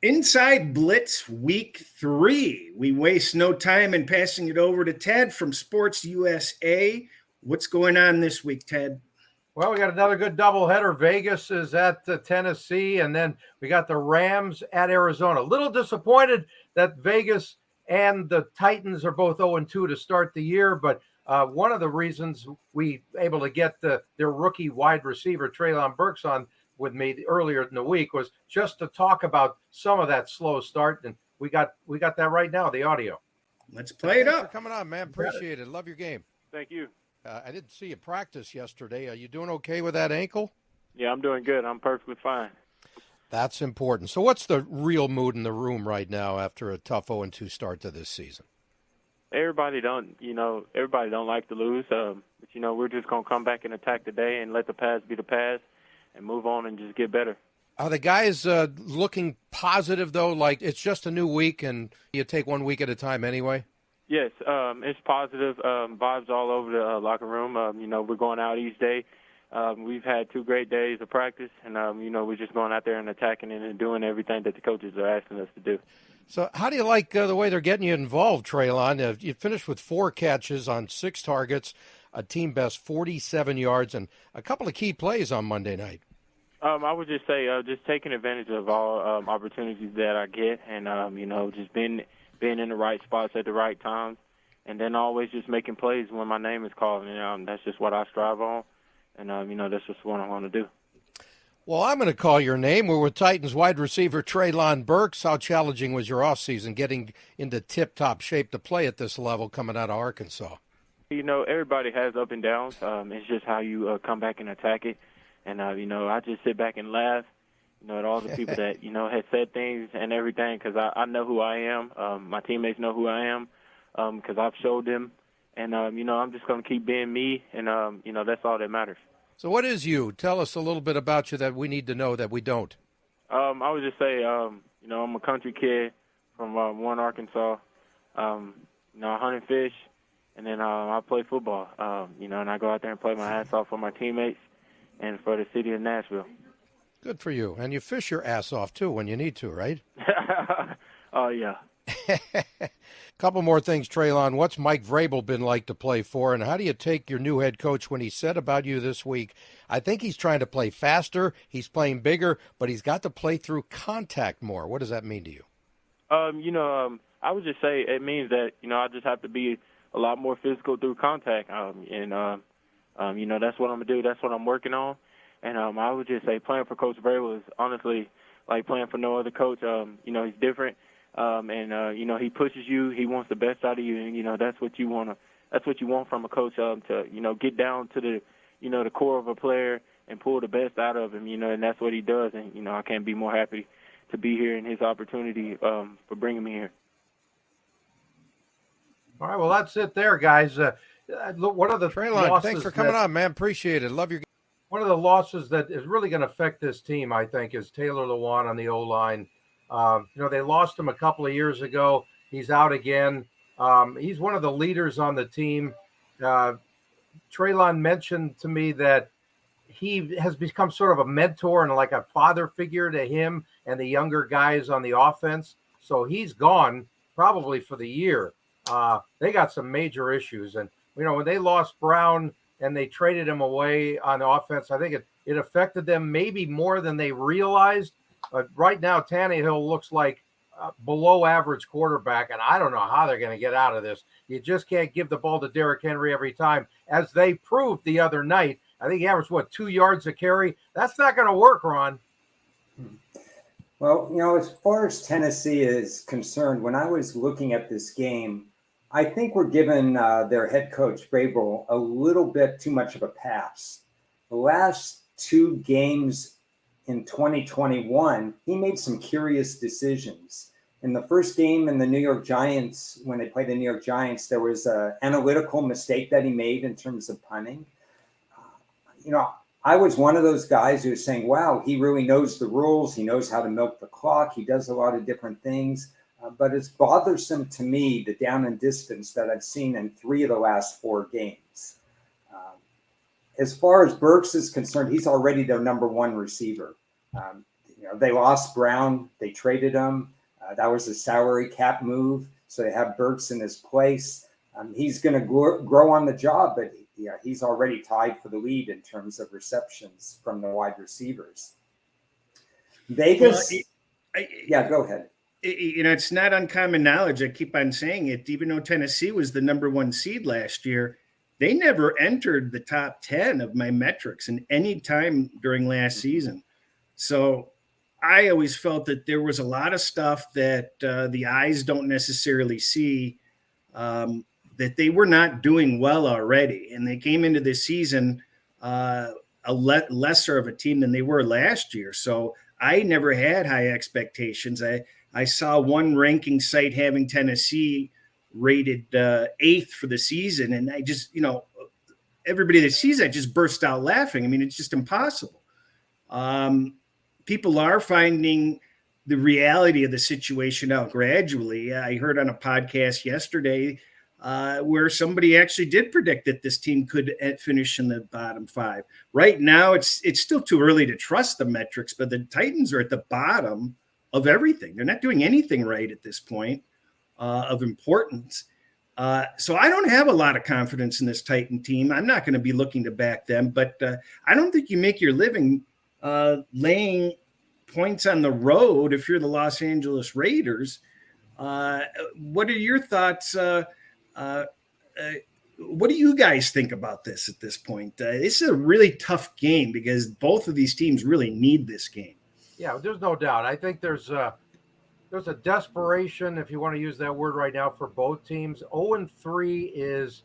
Inside Blitz Week 3. We waste no time in passing it over to Ted from Sports USA. What's going on this week, Ted? Well, we got another good doubleheader. Vegas is at Tennessee, and then we got the Rams at Arizona. A little disappointed that Vegas and the Titans are both 0-2 to start the year, but one of the reasons we able to get their rookie wide receiver, Treylon Burks, on with me earlier in the week was just to talk about some of that slow start, and we got that right now, the audio. Let's play it up. Thanks for coming on, man. Appreciate it. Love your game. Thank you. I didn't see you practice yesterday. Are you doing okay with that ankle? Yeah, I'm doing good. I'm perfectly fine. That's important. So what's the real mood in the room right now after a tough 0-2 start to this season? Everybody don't like to lose, but we're just gonna come back and attack today and let the past be the past and move on and just get better. Are the guys looking positive though? Like it's just a new week and you take 1 week at a time anyway? Yes, it's positive vibes all over the locker room. We're going out each day. We've had 2 great days of practice, and we're just going out there and attacking and doing everything that the coaches are asking us to do. So how do you like the way they're getting you involved, Treylon? You finished with 4 catches on 6 targets, a team best 47 yards, and a couple of key plays on Monday night. I would just say just taking advantage of all opportunities that I get, and just being in the right spots at the right times, and then always just making plays when my name is called. And that's just what I strive on, and that's just what I want to do. Well, I'm going to call your name. We're with Titans wide receiver Treylon Burks. How challenging was your offseason getting into tip-top shape to play at this level coming out of Arkansas? Everybody has up and downs. It's just how you come back and attack it. And, I just sit back and laugh, at all the people that, had said things and everything, because I know who I am. My teammates know who I am because I've showed them. And, I'm just going to keep being me, and, that's all that matters. So what is you? Tell us a little bit about you that we need to know that we don't. I would just say, I'm a country kid from Warren, Arkansas. I hunt and fish, and then I play football, and I go out there and play my ass off for my teammates and for the city of Nashville. Good for you. And you fish your ass off, too, when you need to, right? Oh, yeah. Couple more things, Treylon. What's Mike Vrabel been like to play for, and how do you take your new head coach when he said about you this week, I think he's trying to play faster, he's playing bigger, but he's got to play through contact more. What does that mean to you? I would just say it means that, I just have to be a lot more physical through contact, that's what I'm going to do. That's what I'm working on. And I would just say playing for Coach Vrabel is honestly like playing for no other coach. He's different. He pushes you. He wants the best out of you, and that's what you want. That's what you want from a coach to get down to the the core of a player and pull the best out of him. And that's what he does. And I can't be more happy to be here and his opportunity for bringing me here. All right, well that's it there, guys. One of the Treylon, thanks for coming on, man. Appreciate it. Love your game. One of the losses that is really going to affect this team, I think, is Taylor Lewan on the O-line. They lost him a couple of years ago. He's out again. He's one of the leaders on the team. Treylon mentioned to me that he has become sort of a mentor and like a father figure to him and the younger guys on the offense. So he's gone probably for the year. They got some major issues. And, when they lost Brown and they traded him away on offense, I think it affected them maybe more than they realized. But right now, Tannehill looks like a below average quarterback, and I don't know how they're going to get out of this. You just can't give the ball to Derrick Henry every time, as they proved the other night. I think he averaged, 2 yards a carry? That's not going to work, Ron. Well, as far as Tennessee is concerned, when I was looking at this game, I think we're giving their head coach, Vrabel, a little bit too much of a pass. The last 2 games in 2021, he made some curious decisions. In the first game in the New York Giants, when they played the New York Giants, there was an analytical mistake that he made in terms of punting. I was one of those guys who was saying, wow, he really knows the rules. He knows how to milk the clock. He does a lot of different things. But it's bothersome to me, the down and distance that I've seen in 3 of the last 4 games. As far as Burks is concerned, he's already their number 1 receiver. they lost Brown. They traded him. That was a salary cap move. So they have Burks in his place. He's going to grow on the job, but he's already tied for the lead in terms of receptions from the wide receivers. Vegas. Go ahead. It's not uncommon knowledge. I keep on saying it. Even though Tennessee was the number 1 seed last year, they never entered the top 10 of my metrics in any time during last season. So I always felt that there was a lot of stuff that the eyes don't necessarily see, that they were not doing well already. And they came into this season lesser of a team than they were last year. So I never had high expectations. I saw one ranking site having Tennessee rated 8th for the season. And I just, everybody that sees that just burst out laughing. I mean, it's just impossible. People are finding the reality of the situation out gradually. I heard on a podcast yesterday where somebody actually did predict that this team could finish in the bottom 5. Right now, it's still too early to trust the metrics, but the Titans are at the bottom of everything. They're not doing anything right at this point of importance. So I don't have a lot of confidence in this Titan team. I'm not going to be looking to back them, but I don't think you make your living laying points on the road if you're the Los Angeles Raiders. What are your thoughts? What do you guys think about this at this point? This is a really tough game because both of these teams really need this game. Yeah, there's no doubt. I think there's a desperation, if you want to use that word right now, for both teams. 0-3 is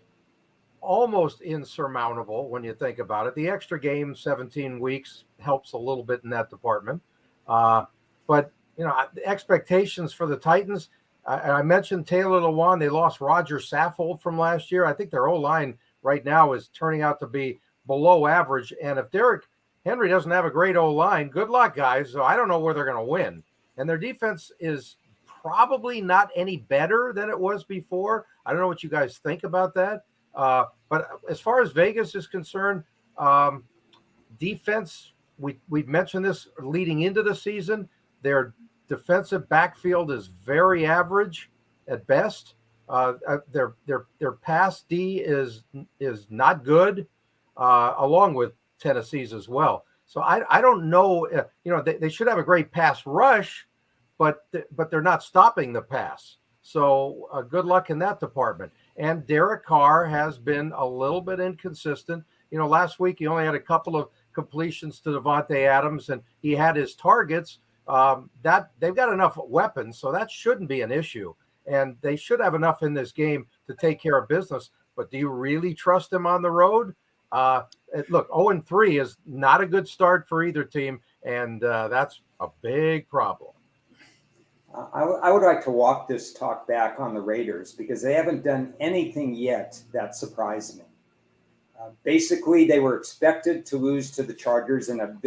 almost insurmountable when you think about it. The extra game, 17 weeks, helps a little bit in that department. But, the expectations for the Titans, I mentioned Taylor Lewan. They lost Roger Saffold from last year. I think their O-line right now is turning out to be below average. And if Derrick Henry doesn't have a great O-line, good luck, guys. So I don't know where they're going to win. And their defense is probably not any better than it was before. I don't know what you guys think about that. But as far as Vegas is concerned, defense, we've mentioned this leading into the season. Their defensive backfield is very average at best. Their pass D is not good, along with Tennessee's as well. So I don't know. They should have a great pass rush, but they're not stopping the pass. So good luck in that department. And Derek Carr has been a little bit inconsistent. Last week he only had a couple of completions to Devontae Adams, and he had his targets. That they've got enough weapons, so that shouldn't be an issue. And they should have enough in this game to take care of business. But do you really trust them on the road? Look, 0-3 is not a good start for either team, and that's a big problem. I would like to walk this talk back on the Raiders because they haven't done anything yet that surprised me. Basically, they were expected to lose to the Chargers in a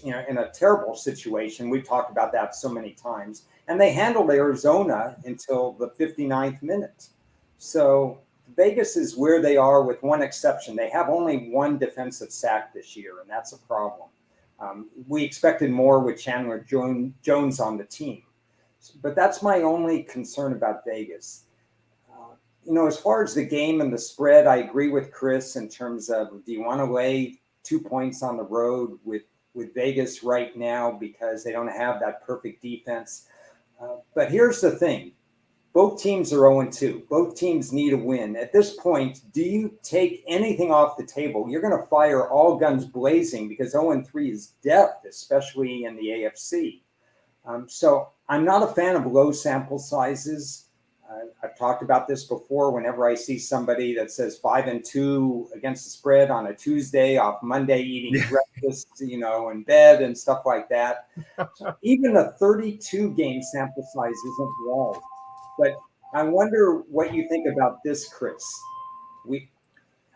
in a terrible situation. We've talked about that so many times. And they handled Arizona until the 59th minute. So Vegas is where they are with one exception. They have only one defensive sack this year, and that's a problem. We expected more with Chandler Jones on the team. But that's my only concern about Vegas. As far as the game and the spread, I agree with Chris in terms of, do you want to lay 2 points on the road with Vegas right now because they don't have that perfect defense? But here's the thing. Both teams are 0-2. Both teams need a win. At this point, do you take anything off the table? You're going to fire all guns blazing because 0-3 is death, especially in the AFC. So I'm not a fan of low sample sizes. I've talked about this before. Whenever I see somebody that says 5-2 against the spread on a Tuesday off Monday eating breakfast, in bed and stuff like that. So even a 32 game sample size isn't wrong. But I wonder what you think about this, Chris. We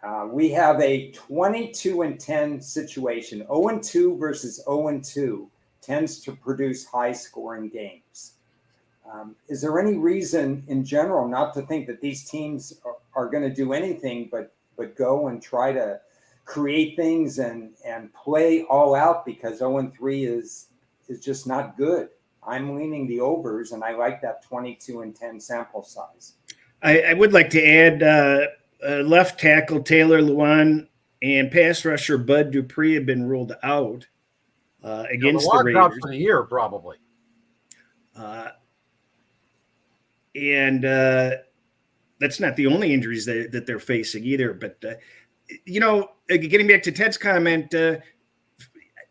have a 22-10 situation. 0-2 versus 0-2 tends to produce high-scoring games. Is there any reason in general not to think that these teams are going to do anything but go and try to create things and play all out because 0-3 is is just not good. I'm leaning the overs, and I like that 22-10 sample size. I would like to add left tackle Taylor Lewan and pass rusher Bud Dupree have been ruled out against the Raiders. Out for the year, probably. And that's not the only injuries that they're facing either. But, getting back to Ted's comment,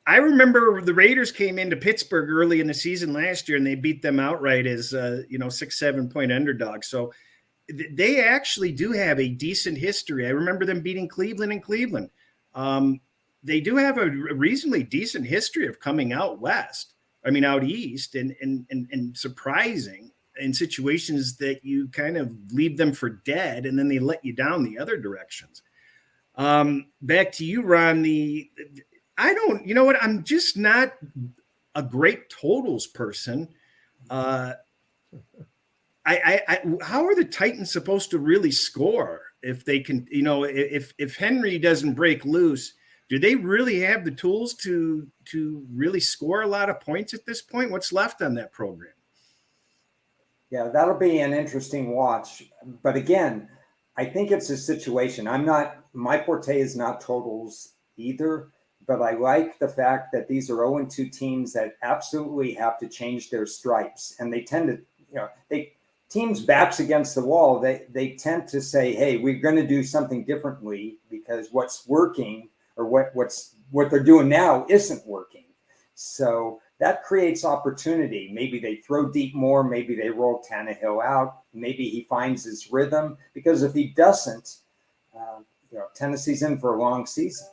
I remember the Raiders came into Pittsburgh early in the season last year, and they beat them outright as 6-7 point underdogs. So they actually do have a decent history. I remember them beating Cleveland in Cleveland. They do have a reasonably decent history of coming out east and surprising in situations that you kind of leave them for dead, and then they let you down the other directions. Back to you, Ron. I'm just not a great totals person. How are the Titans supposed to really score if they can, if Henry doesn't break loose? Do they really have the tools to really score a lot of points at this point? What's left on that program? Yeah, that'll be an interesting watch. But again, I think it's a situation. My forte is not totals either, but I like the fact that these are 0-2 teams that absolutely have to change their stripes. And they tend to, teams backs against the wall, they tend to say, hey, we're going to do something differently because what's working or what they're doing now isn't working. So that creates opportunity. Maybe they throw deep more. Maybe they roll Tannehill out. Maybe he finds his rhythm, because if he doesn't, Tennessee's in for a long season.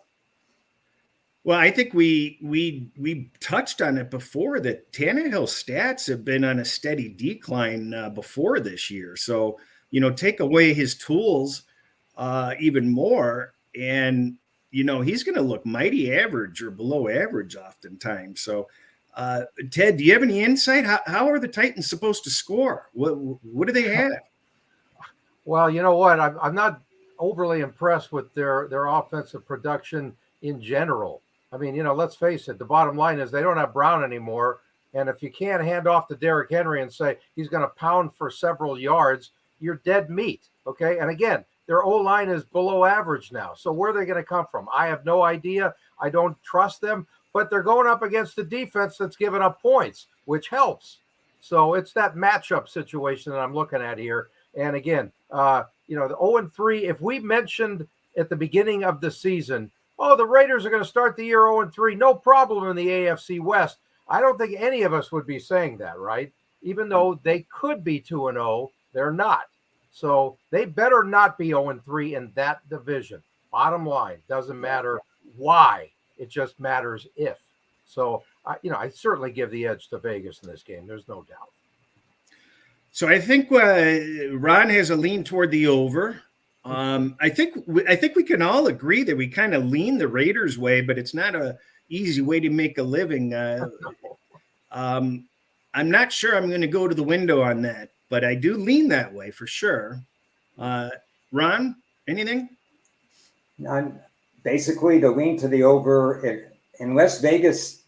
Well, I think we touched on it before that Tannehill's stats have been on a steady decline before this year. So, take away his tools even more, and he's going to look mighty average or below average oftentimes. So, Ted, do you have any insight? How are the Titans supposed to score? What do they have? Well, you know what? I'm not overly impressed with their offensive production in general. I mean, let's face it. The bottom line is they don't have Brown anymore. And if you can't hand off to Derrick Henry and say he's going to pound for several yards, you're dead meat. Okay. And again, their O-line is below average now. So where are they going to come from? I have no idea. I don't trust them, but they're going up against the defense that's giving up points, which helps. So it's that matchup situation that I'm looking at here. And again, the 0-3, if we mentioned at the beginning of the season, the Raiders are going to start the year 0-3, no problem in the AFC West, I don't think any of us would be saying that, right? Even though they could be 2-0, they're not. So they better not be 0-3 in that division. Bottom line, doesn't matter why. It just matters if. So, I certainly give the edge to Vegas in this game. There's no doubt. So I think Ron has a lean toward the over. I think we can all agree that we kind of lean the Raiders way, but it's not a easy way to make a living. I'm not sure I'm going to go to the window on that, but I do lean that way for sure. Ron, anything? Basically, the lean to the over, unless Vegas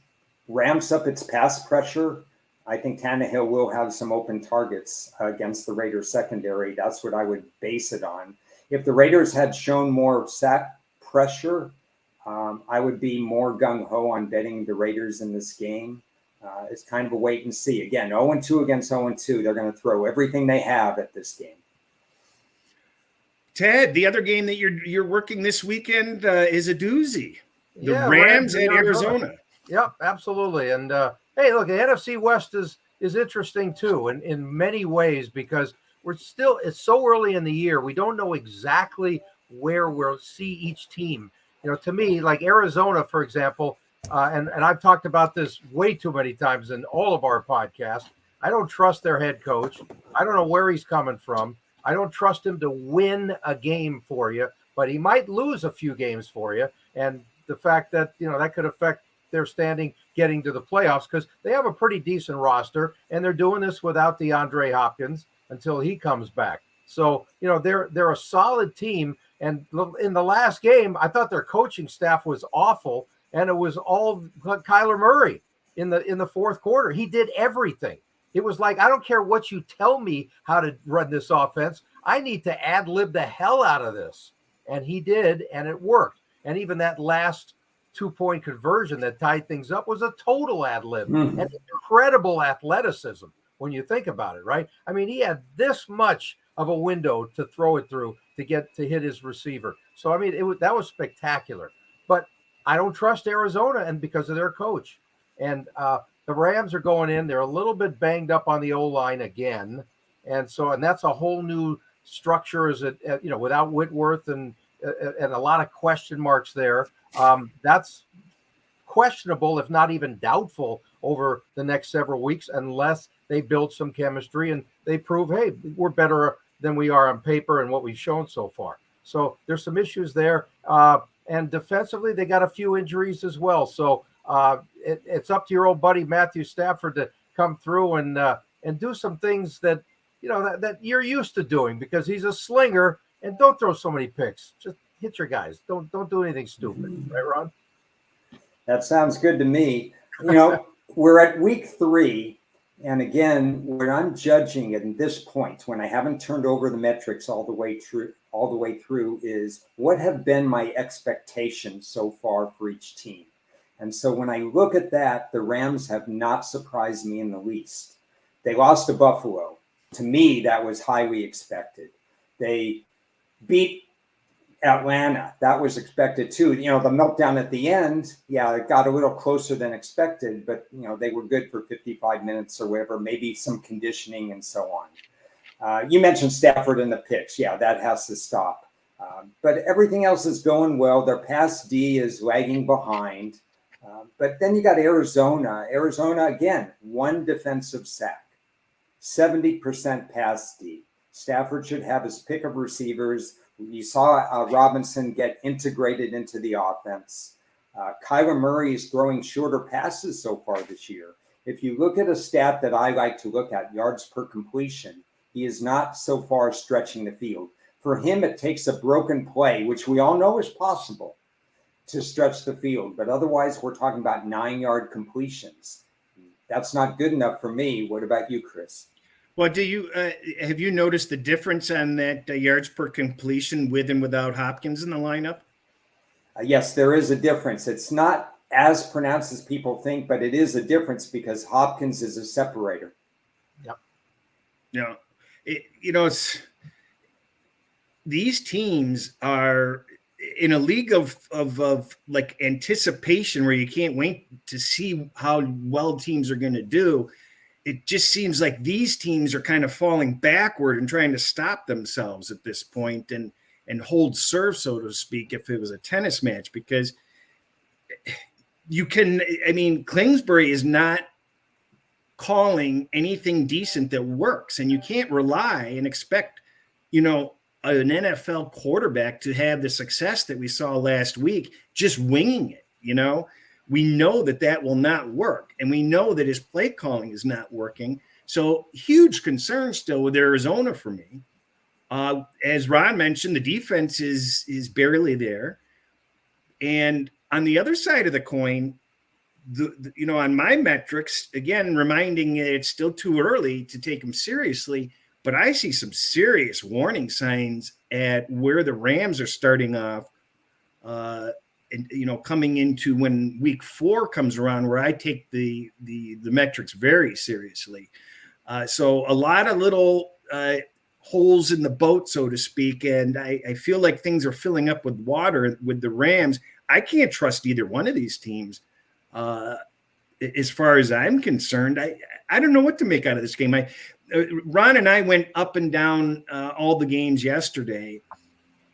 ramps up its pass pressure, I think Tannehill will have some open targets against the Raiders secondary. That's what I would base it on. If the Raiders had shown more sack pressure, I would be more gung-ho on betting the Raiders in this game. It's kind of a wait and see. Again, 0-2 against 0-2. They're going to throw everything they have at this game. Ted, the other game that you're working this weekend is a doozy. The Rams at Arizona. Yep, absolutely. And hey, look, the NFC West is interesting too, in many ways, because it's so early in the year. We don't know exactly where we'll see each team. To me, like Arizona, for example, and I've talked about this way too many times in all of our podcasts. I don't trust their head coach. I don't know where he's coming from. I don't trust him to win a game for you, but he might lose a few games for you. And the fact that, that could affect their standing getting to the playoffs, because they have a pretty decent roster, and they're doing this without DeAndre Hopkins until he comes back. So, they're a solid team. And in the last game, I thought their coaching staff was awful, and it was all Kyler Murray. in the fourth quarter. He did everything. It was like, I don't care what you tell me how to run this offense. I need to ad lib the hell out of this. And he did, and it worked. And even that last 2-point conversion that tied things up was a total ad lib and incredible athleticism when you think about it, right? I mean, he had this much of a window to throw it through to get to hit his receiver. So, I mean, that was spectacular. But I don't trust Arizona, and because of their coach. And the Rams are going in. They're a little bit banged up on the O-line again. And that's a whole new structure, without Whitworth and a lot of question marks there. That's questionable, if not even doubtful, over the next several weeks, unless they build some chemistry and they prove, hey, we're better than we are on paper and what we've shown so far. So there's some issues there. And defensively, they got a few injuries as well. So it's up to your old buddy Matthew Stafford to come through and do some things that that you're used to doing, because he's a slinger. And don't throw so many picks. Just hit your guys. Don't do anything stupid, right, Ron? That sounds good to me. We're at week 3, and again, when I'm judging at this point, when I haven't turned over the metrics all the way through, is what have been my expectations so far for each team. And so when I look at that, the Rams have not surprised me in the least. They lost to Buffalo. To me, that was highly expected. They beat Atlanta. That was expected too. The meltdown at the end, it got a little closer than expected, but they were good for 55 minutes or whatever, maybe some conditioning and so on. You mentioned Stafford and the picks. Yeah, that has to stop. But everything else is going well. Their pass D is lagging behind. But then you got Arizona. Arizona, again, 1 defensive sack, 70% pass D. Stafford should have his pick of receivers. You saw Robinson get integrated into the offense. Kyler Murray is throwing shorter passes so far this year. If you look at a stat that I like to look at, yards per completion, he is not so far stretching the field. For him, it takes a broken play, which we all know is possible, to stretch the field. But otherwise, we're talking about 9-yard completions. That's not good enough for me. What about you, Chris? Well, have you noticed the difference on that yards per completion with and without Hopkins in the lineup? Yes, there is a difference. It's not as pronounced as people think, but it is a difference because Hopkins is a separator. Yep. These teams are in a league of like anticipation where you can't wait to see how well teams are going to do. It just seems like these teams are kind of falling backward and trying to stop themselves at this point and hold serve, so to speak, if it was a tennis match, because Kingsbury is not calling anything decent that works, and you can't rely and expect, an NFL quarterback to have the success that we saw last week, just winging it, We know that will not work, and we know that his play calling is not working. So huge concern still with Arizona for me. As Ron mentioned, the defense is barely there. And on the other side of the coin, on my metrics, again, reminding it's still too early to take them seriously, but I see some serious warning signs at where the Rams are starting off. And coming into when week 4 comes around, where I take the metrics very seriously. So a lot of little holes in the boat, so to speak. And I feel like things are filling up with water with the Rams. I can't trust either one of these teams. As far as I'm concerned, I don't know what to make out of this game. Ron and I went up and down all the games yesterday,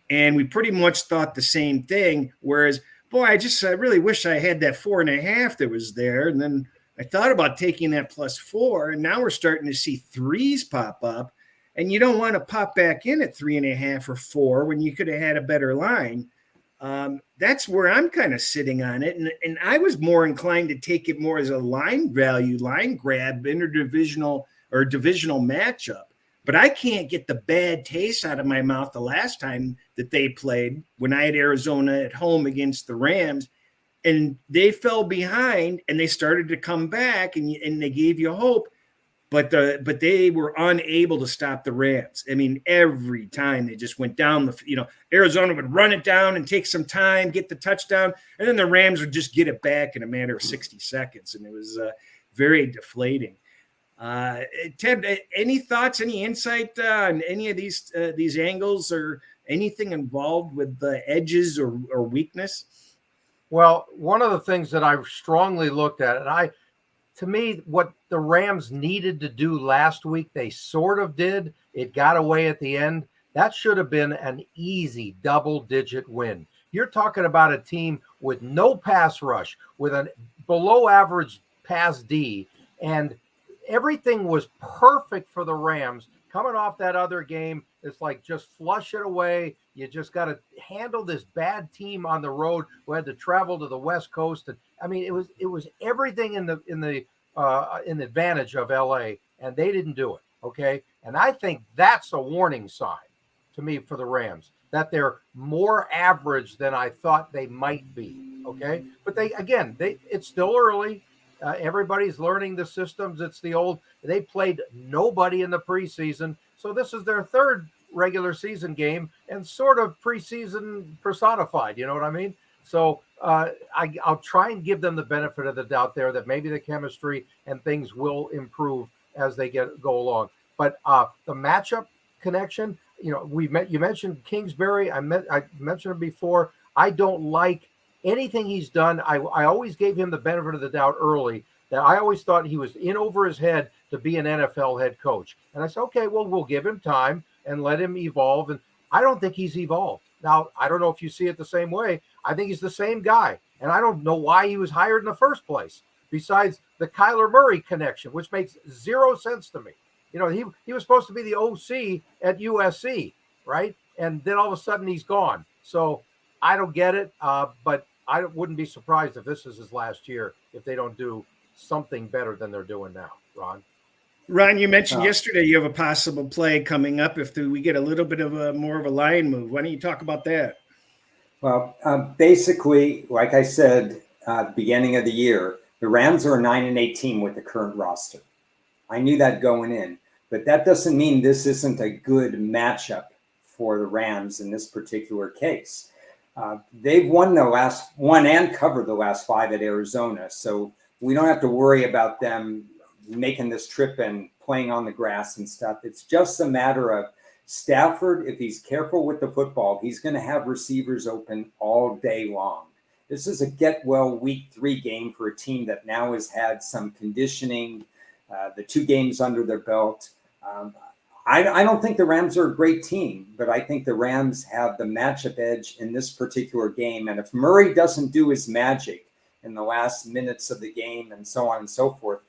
and we pretty much thought the same thing. Whereas, boy, I really wish I had that 4.5 that was there. And then I thought about taking that +4, and now we're starting to see 3s pop up. And you don't want to pop back in at 3.5 or 4 when you could have had a better line. That's where I'm kind of sitting on it. And I was more inclined to take it more as a line value, line grab, interdivisional or divisional matchup. But I can't get the bad taste out of my mouth the last time that they played when I had Arizona at home against the Rams. and they fell behind, and they started to come back, and they gave you hope. But they were unable to stop the Rams. I mean, every time they just went down Arizona would run it down and take some time, get the touchdown, and then the Rams would just get it back in a matter of 60 seconds, and it was very deflating. Ted, any thoughts, any insight on any of these angles, or anything involved with the edges or weakness? Well, one of the things that I strongly looked at, and to me, what the Rams needed to do last week, they sort of did. It got away at the end. That should have been an easy double-digit win. You're talking about a team with no pass rush, with a below-average pass D, and everything was perfect for the Rams. Coming off that other game, it's like just flush it away. You just got to handle this bad team on the road who had to travel to the West Coast. And I mean, it was everything in the advantage of LA, and they didn't do it. Okay, and I think that's a warning sign to me for the Rams, that they're more average than I thought they might be. Okay, but it's still early. Everybody's learning the systems. They played nobody in the preseason. So this is their third regular season game and sort of preseason personified. You know what I mean? So I'll try and give them the benefit of the doubt there, that maybe the chemistry and things will improve as they go along. But the matchup connection, you mentioned Kingsbury. I mentioned him before. I don't like anything he's done. I always gave him the benefit of the doubt early, that I always thought he was in over his head to be an NFL head coach. And I said, okay, well, we'll give him time and let him evolve. And I don't think he's evolved. Now, I don't know if you see it the same way. I think he's the same guy. And I don't know why he was hired in the first place, besides the Kyler Murray connection, which makes zero sense to me. He was supposed to be the OC at USC, right? And then all of a sudden he's gone. So I don't get it, but I wouldn't be surprised if this is his last year if they don't do something better than they're doing now. Ron, you mentioned yesterday you have a possible play coming up if we get a little bit of more of a line move. Why don't you talk about that? Well, basically, like I said, beginning of the year, the Rams are a 9-8 team with the current roster. I knew that going in, but that doesn't mean this isn't a good matchup for the Rams in this particular case. They've won and covered the last 5 at Arizona, so we don't have to worry about them making this trip and playing on the grass and stuff. It's just a matter of Stafford, if he's careful with the football, he's going to have receivers open all day long. This is a get-well week 3 game for a team that now has had some conditioning, the 2 games under their belt. I don't think the Rams are a great team, but I think the Rams have the matchup edge in this particular game. And if Murray doesn't do his magic in the last minutes of the game and so on and so forth,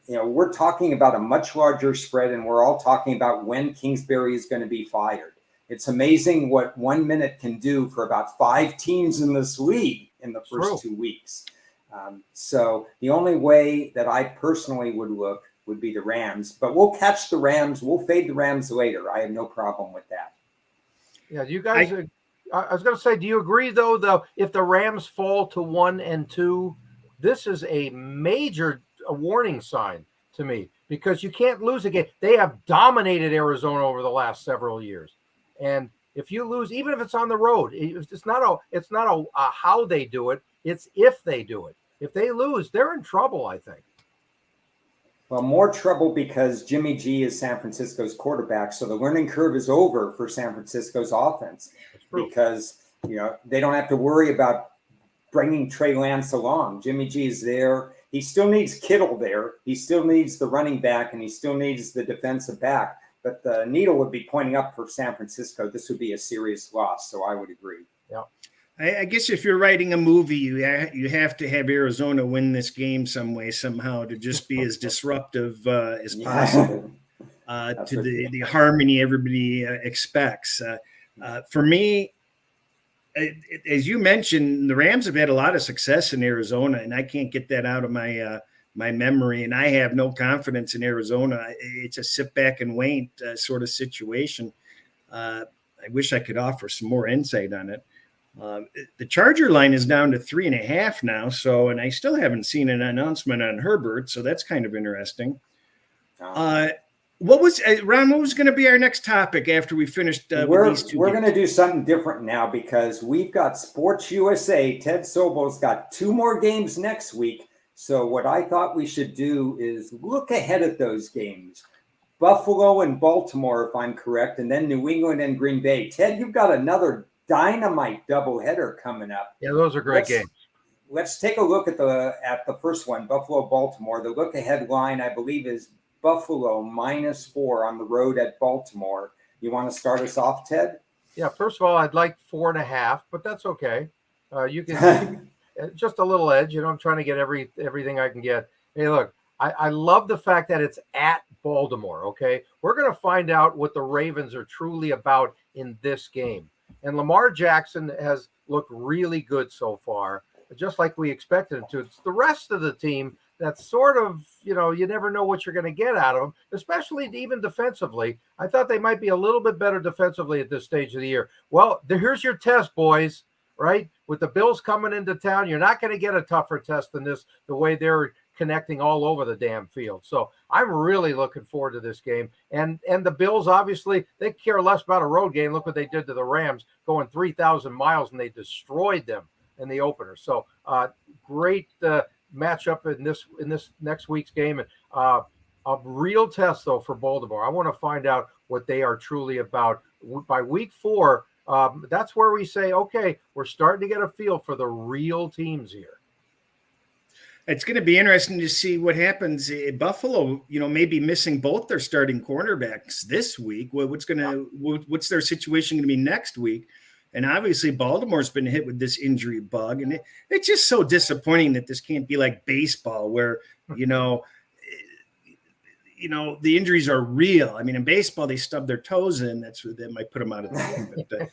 we're talking about a much larger spread, and we're all talking about when Kingsbury is going to be fired. It's amazing what 1 minute can do for about 5 teams in this league in the first 2 weeks. So the only way that I personally would look would be the Rams, but we'll catch the Rams. We'll fade the Rams later. I have no problem with that. Yeah, you guys. I was going to say, do you agree though? If the Rams fall to 1-2, this is a major warning sign to me, because you can't lose again. They have dominated Arizona over the last several years, and if you lose, even if it's on the road, it's not a how they do it. It's if they do it. If they lose, they're in trouble, I think. Well, more trouble because Jimmy G is San Francisco's quarterback. So the learning curve is over for San Francisco's offense, because, they don't have to worry about bringing Trey Lance along. Jimmy G is there. He still needs Kittle there. He still needs the running back, and he still needs the defensive back. But the needle would be pointing up for San Francisco. This would be a serious loss. So I would agree. Yeah. I guess if you're writing a movie, you have to have Arizona win this game some way, somehow, to just be as disruptive as possible to the harmony everybody expects. For me, as you mentioned, the Rams have had a lot of success in Arizona, and I can't get that out of my memory, and I have no confidence in Arizona. It's a sit back and wait sort of situation. I wish I could offer some more insight on it. The Charger line is down to 3.5 now. So, and I still haven't seen an announcement on Herbert. So that's kind of interesting. What was Ron? What was going to be our next topic after we finished with these two? We're going to do something different now because we've got Sports USA. Ted Sobel's got 2 more games next week. So what I thought we should do is look ahead at those games. Buffalo and Baltimore, if I'm correct, and then New England and Green Bay. Ted, you've got another dynamite doubleheader coming up. Yeah, those are great games. Let's take a look at the first one, Buffalo, Baltimore. The look ahead line, I believe, is Buffalo -4 on the road at Baltimore. You want to start us off, Ted? Yeah, first of all, I'd like 4.5, but that's okay. You can just a little edge. I'm trying to get everything I can get. Hey, look, I love the fact that it's at Baltimore. Okay, we're going to find out what the Ravens are truly about in this game. And Lamar Jackson has looked really good so far, just like we expected him to. It's the rest of the team that's sort of, you never know what you're going to get out of them, especially even defensively. I thought they might be a little bit better defensively at this stage of the year. Well, here's your test, boys, right? With the Bills coming into town, you're not going to get a tougher test than this, the way they're connecting all over the damn field. So I'm really looking forward to this game. And the Bills, obviously, they care less about a road game. Look what they did to the Rams, going 3,000 miles, and they destroyed them in the opener. So great matchup in this next week's game. And a real test, though, for Baltimore. I want to find out what they are truly about. By week 4, that's where we say, okay, we're starting to get a feel for the real teams here. It's going to be interesting to see what happens. Buffalo, may be missing both their starting cornerbacks this week. What's their situation going to be next week? And obviously, Baltimore's been hit with this injury bug, and it's just so disappointing that this can't be like baseball, where the injuries are real. I mean, in baseball, they stub their toes in. That's what they might put them out of the game.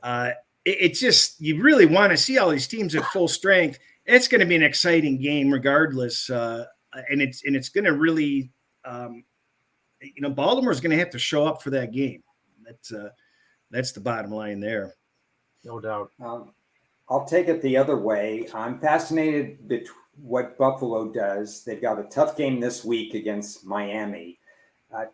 But it's just, you really want to see all these teams at full strength. It's going to be an exciting game, regardless, and it's going to really, Baltimore's going to have to show up for that game. That's the bottom line there. No doubt. I'll take it the other way. I'm fascinated with what Buffalo does. They've got a tough game this week against Miami.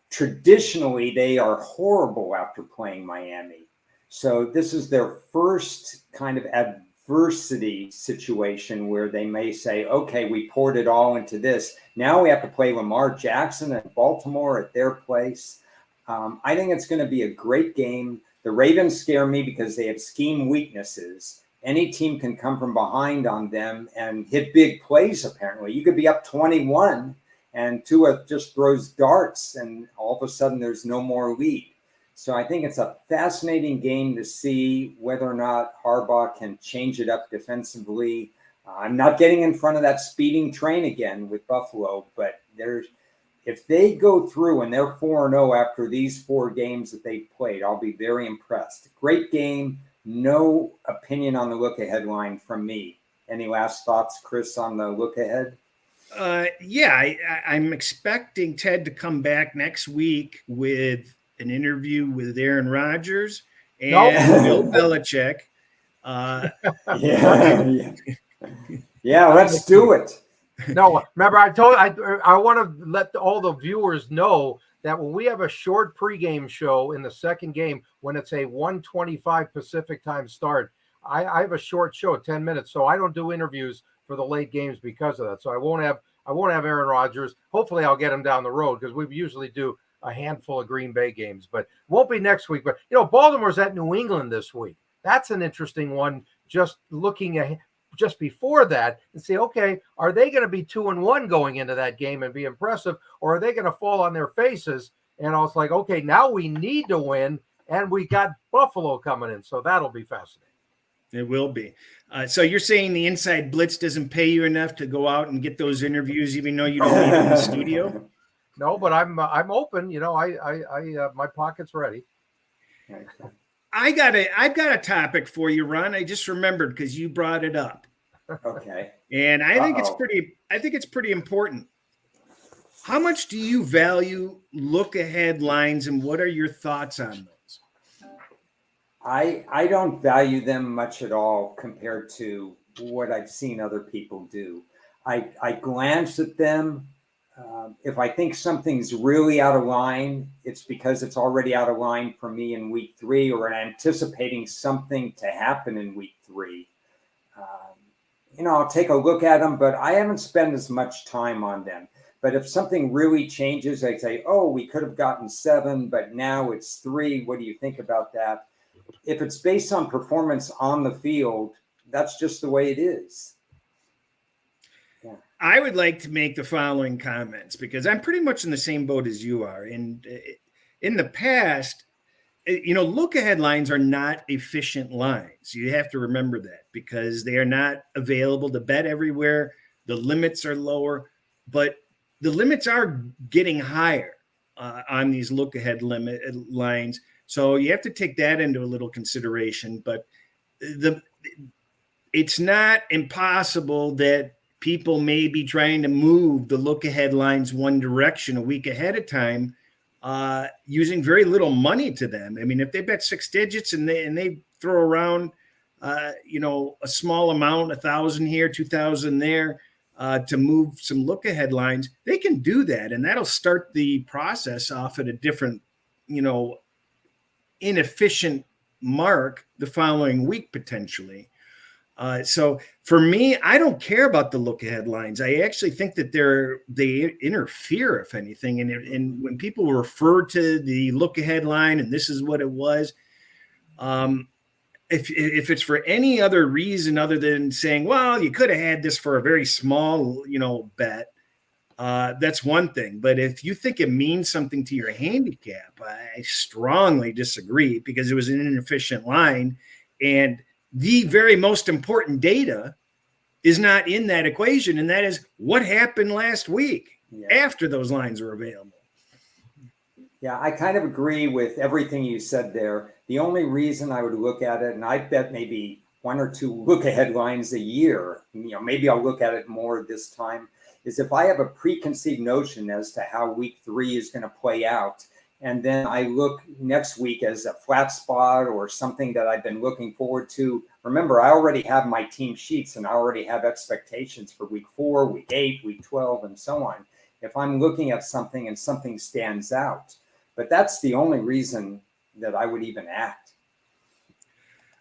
Traditionally, they are horrible after playing Miami. So this is their first kind of adversity situation where they may say, okay, we poured it all into this. Now we have to play Lamar Jackson and Baltimore at their place. I think it's going to be a great game. The Ravens scare me because they have scheme weaknesses. Any team can come from behind on them and hit big plays, apparently. You could be up 21 and Tua just throws darts and all of a sudden there's no more lead. So I think it's a fascinating game to see whether or not Harbaugh can change it up defensively. I'm not getting in front of that speeding train again with Buffalo, but if they go through and they're 4-0 after these 4 games that they've played, I'll be very impressed. Great game. No opinion on the look ahead line from me. Any last thoughts, Chris, on the look ahead? I'm expecting Ted to come back next week with an interview with Aaron Rodgers and Bill Belichick. Yeah, let's do it. No, remember I want to let all the viewers know that when we have a short pregame show in the second game, when it's a 1:25 Pacific time start, I have a short show, 10 minutes, so I don't do interviews for the late games because of that. So I won't have Aaron Rodgers. Hopefully, I'll get him down the road because we usually do a handful of Green Bay games, but won't be next week. But Baltimore's at New England this week. That's an interesting one. Just looking ahead. Just before that and say, okay, are they going to be 2-1 going into that game and be impressive, or are they going to fall on their faces? And I was like, okay, now we need to win, and we got Buffalo coming in, so that'll be fascinating. It will be. So you're saying the Inside Blitz doesn't pay you enough to go out and get those interviews, even though you don't need it in the studio? No, but I'm open. My pocket's ready. I've got a topic for you, Ron. I just remembered because you brought it up. Okay. And I think it's pretty important. How much do you value look ahead lines, and what are your thoughts on those? I don't value them much at all compared to what I've seen other people do. I glance at them. If I think something's really out of line, it's because it's already out of line for me in week 3, or anticipating something to happen in week 3. I'll take a look at them, but I haven't spent as much time on them. But if something really changes, I say, oh, we could have gotten 7, but now it's 3. What do you think about that? If it's based on performance on the field, that's just the way it is. Yeah. I would like to make the following comments, because I'm pretty much in the same boat as you are. And in the past, look ahead lines are not efficient lines. You have to remember that, because they are not available to bet everywhere. The limits are lower, but the limits are getting higher on these look ahead limit lines. So you have to take that into a little consideration. But it's not impossible that people may be trying to move the look ahead lines one direction a week ahead of time, using very little money to them. I mean, if they bet 6 digits and they throw around, a small amount, 1,000 here, 2,000 there, to move some look ahead lines, they can do that. And that'll start the process off at a different, inefficient mark the following week, potentially. So for me, I don't care about the look ahead lines. I actually think that they interfere, if anything. And when people refer to the look ahead line and this is what it was, if it's for any other reason other than saying, well, you could have had this for a very small, bet, that's one thing. But if you think it means something to your handicap, I strongly disagree, because it was an inefficient line, and the very most important data is not in that equation, and that is what happened last week after those lines are available. Yeah, I kind of agree with everything you said there. The only reason I would look at it, and I bet maybe 1 or 2 look ahead lines a year, maybe I'll look at it more this time, is if I have a preconceived notion as to how week 3 is going to play out, and then I look next week as a flat spot or something that I've been looking forward to. Remember, I already have my team sheets and I already have expectations for week 4, week 8, week 12, and so on. If I'm looking at something and something stands out, but that's the only reason that I would even act.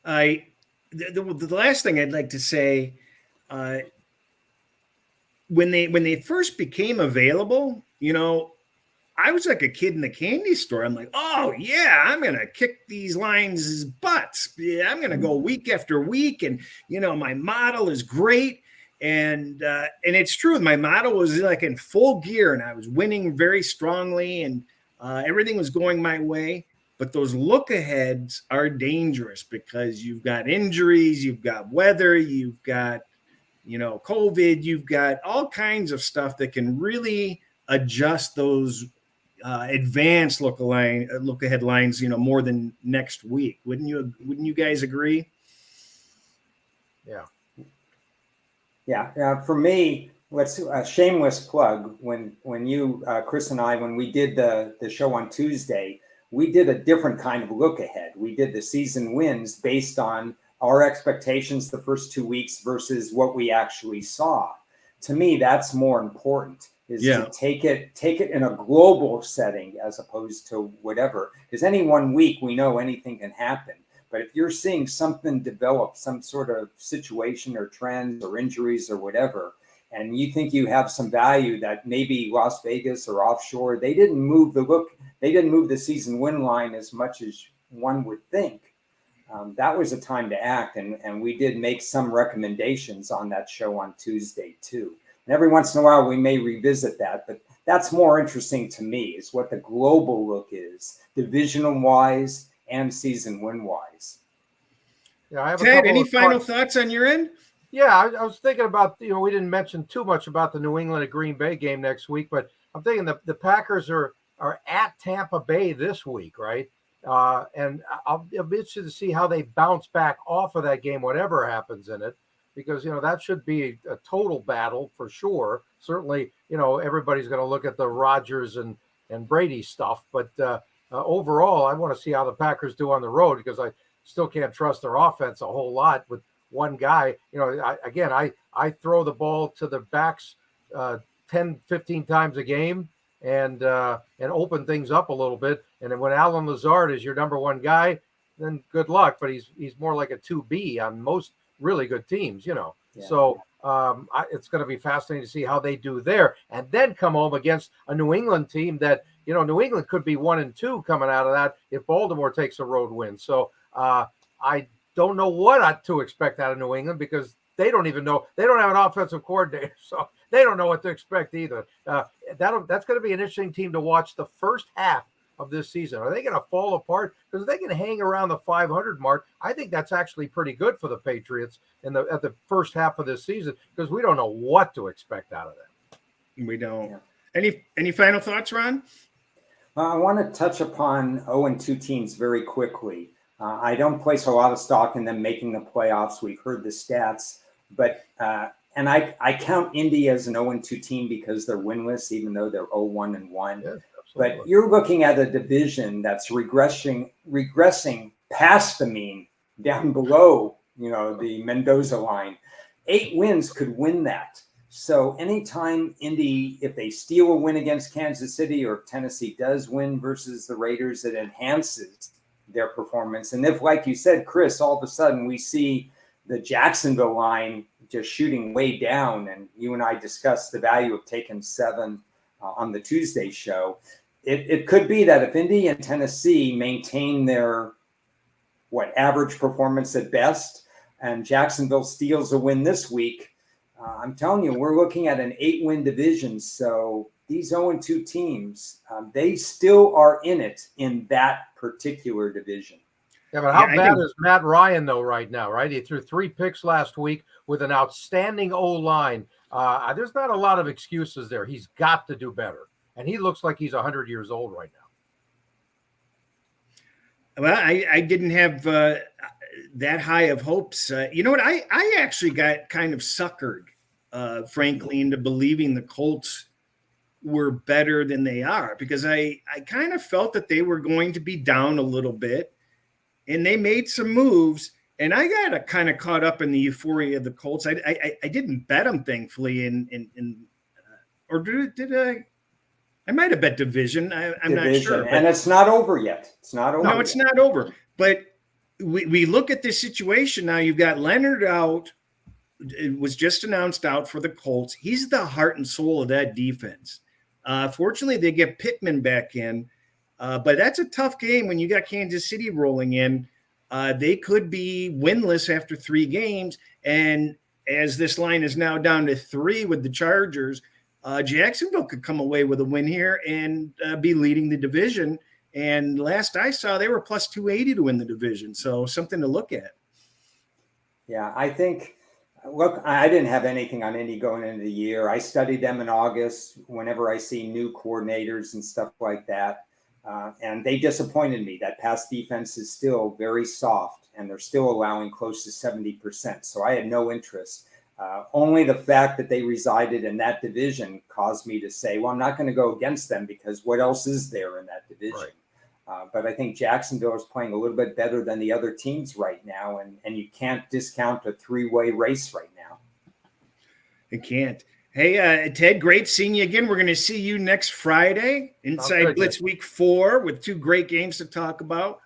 The last thing I'd like to say, when they first became available, I was like a kid in the candy store. I'm like, oh yeah, I'm going to kick these lines' butts. Yeah, I'm going to go week after week. And, my model is great. And it's true. My model was like in full gear and I was winning very strongly and everything was going my way. But those look aheads are dangerous, because you've got injuries, you've got weather, you've got, COVID, you've got all kinds of stuff that can really adjust those advanced look ahead lines, more than next week. Wouldn't you guys agree? Yeah. For me, let's a shameless plug. When you, Chris and I, when we did the show on Tuesday, we did a different kind of look ahead. We did the season wins based on our expectations the first 2 weeks versus what we actually saw. To me, that's more important. To take it in a global setting as opposed to whatever. Because any one week we know anything can happen. But if you're seeing something develop, some sort of situation or trends or injuries or whatever, and you think you have some value that maybe Las Vegas or offshore, they didn't move the season win line as much as one would think. That was a time to act. And we did make some recommendations on that show on Tuesday too. And every once in a while, we may revisit that, but that's more interesting to me, is what the global look is, divisional-wise and season win-wise. Yeah, I have Ted, any final thoughts on your end? Yeah, I was thinking about, we didn't mention too much about the New England and Green Bay game next week, but I'm thinking the Packers are at Tampa Bay this week, right? And I'll be interested to see how they bounce back off of that game, whatever happens in it. Because, that should be a total battle for sure. Certainly, everybody's going to look at the Rodgers and Brady stuff. But overall, I want to see how the Packers do on the road, because still can't trust their offense a whole lot with one guy. I throw the ball to the backs 10, 15 times a game and open things up a little bit. And then when Alan Lazard is your number one guy, then good luck. But he's more like a 2B on most really good teams, Yeah. So it's going to be fascinating to see how they do there, and then come home against a New England team that, New England could be 1-2 coming out of that if Baltimore takes a road win. So I don't know what to expect out of New England, because they don't even know. They don't have an offensive coordinator, so they don't know what to expect either. That's going to be an interesting team to watch the first half of this season. Are they going to fall apart? Because if they can hang around the 500 mark, I think that's actually pretty good for the Patriots at the first half of this season, because we don't know what to expect out of them. We don't. Yeah. Any final thoughts, Ron? I want to touch upon 0-2 teams very quickly. I don't place a lot of stock in them making the playoffs. We've heard the stats, but and I count Indy as an 0-2 team because they're winless, even though they're 0-1-1. Yeah, but you're looking at a division that's regressing past the mean, down below, the Mendoza line. 8 wins could win that. So anytime Indy, if they steal a win against Kansas City, or if Tennessee does win versus the Raiders, it enhances their performance. And if, like you said, Chris, all of a sudden we see the Jacksonville line just shooting way down, and you and I discussed the value of taking 7 on the Tuesday show, it could be that if Indy and Tennessee maintain their average performance at best, and Jacksonville steals a win this week, I'm telling you, we're looking at an 8-win division. So these 0-2 teams, they still are in it in that particular division. Yeah, but how bad is Matt Ryan, though, right now, right? He threw 3 picks last week with an outstanding O-line. There's not a lot of excuses there. He's got to do better. And he looks like he's 100 years old right now. Well, I didn't have that high of hopes. You know what? I actually got kind of suckered, frankly, into believing the Colts were better than they are, because I kind of felt that they were going to be down a little bit, and they made some moves, and I got kind of caught up in the euphoria of the Colts. I didn't bet them, thankfully, or did I? I might have bet division. I'm not sure. And it's not over yet. It's not over. No, it's not over. But we look at this situation now. You've got Leonard out. It was just announced out for the Colts. He's the heart and soul of that defense. Fortunately, they get Pittman back in. But that's a tough game when you got Kansas City rolling in. They could be winless after 3 games. And as this line is now down to 3 with the Chargers, Jacksonville could come away with a win here and be leading the division. And last I saw, they were plus 280 to win the division. So something to look at. Yeah, I think, look, I didn't have anything on Indy going into the year. I studied them in August whenever I see new coordinators and stuff like that. And they disappointed me. That pass defense is still very soft, and they're still allowing close to 70%. So I had no interest. Only the fact that they resided in that division caused me to say, well, I'm not going to go against them, because what else is there in that division? Right. But I think Jacksonville is playing a little bit better than the other teams right now, and you can't discount a 3-way race right now. You can't. Hey, Ted, great seeing you again. We're going to see you next Friday, Inside Blitz Week 4, with 2 great games to talk about.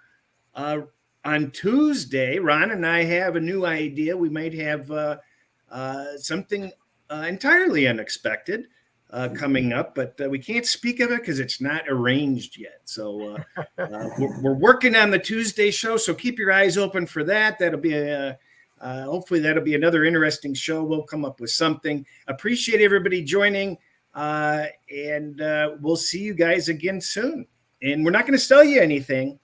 On Tuesday, Ron and I have a new idea. We might have something entirely unexpected coming up, but we can't speak of it because it's not arranged yet. So we're working on the Tuesday show, so keep your eyes open for that. That'll be hopefully that'll be another interesting show. We'll come up with something. Appreciate everybody joining, and we'll see you guys again soon. And we're not going to sell you anything.